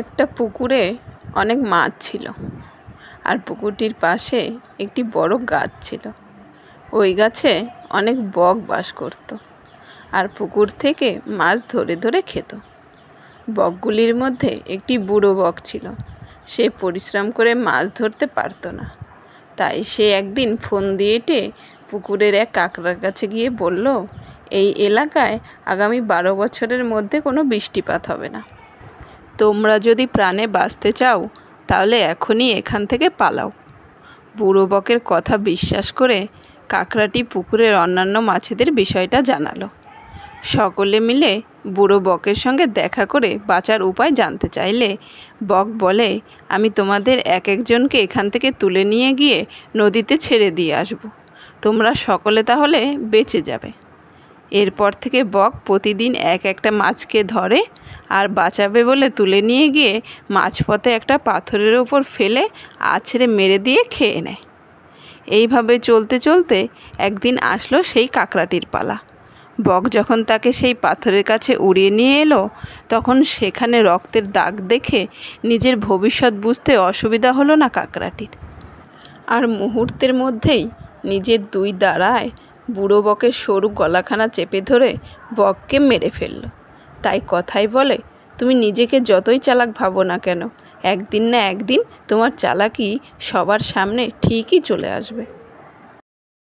একটা পুকুরে অনেক মাছ ছিল, আর পুকুরটির পাশে একটি বড় গাছ ছিল। ওই গাছে অনেক বক বাস করত, আর পুকুর থেকে মাছ ধরে ধরে খেত। বকগুলির মধ্যে একটি বুড়ো বক ছিল। সে পরিশ্রম করে মাছ ধরতে পারত না, তাই সে একদিন ফোন দিয়েটে পুকুরের এক কাকড়ার কাছে গিয়ে বলল, এই এলাকায় আগামী 12 বছরের মধ্যে কোনো বৃষ্টিপাত হবে না। তোমরা যদি প্রাণে বাঁচতে চাও তাহলে এখনই এখান থেকে পালাও। বুড়ো বকের কথা বিশ্বাস করে কাকড়াটি পুকুরের অন্যান্য মাছেদের বিষয়টা জানালো। সকলে মিলে বুড়ো বকের সঙ্গে দেখা করে বাঁচার উপায় জানতে চাইলে বক বলে, আমি তোমাদের এক একজনকে এখান থেকে তুলে নিয়ে গিয়ে নদীতে ছেড়ে দিয়ে আসব। তোমরা সকলে তাহলে বেঁচে যাবে। এরপর থেকে বক প্রতিদিন এক একটা মাছকে ধরে আর বাঁচাবে বলে তুলে নিয়ে গিয়ে মাঝপথে একটা পাথরের ওপর ফেলে আছড়ে মেরে দিয়ে খেয়ে নেয়। এইভাবে চলতে চলতে একদিন আসলো সেই কাকড়াটির পালা। বক যখন তাকে সেই পাথরের কাছে উড়িয়ে নিয়ে এলো, তখন সেখানে রক্তের দাগ দেখে নিজের ভবিষ্যৎ বুঝতে অসুবিধা হলো না কাকড়াটির। আর মুহূর্তের মধ্যেই নিজের 2 দাঁড়ায় বুড়ো বকের সরু গলাখানা চেপে ধরে বককে মেরে ফেলল। তাই কথাই বলে, তুমি নিজেকে যতই চালাক ভাবো না কেন, একদিন না একদিন তোমার চালাকি সবার সামনে ঠিকই চলে আসবে।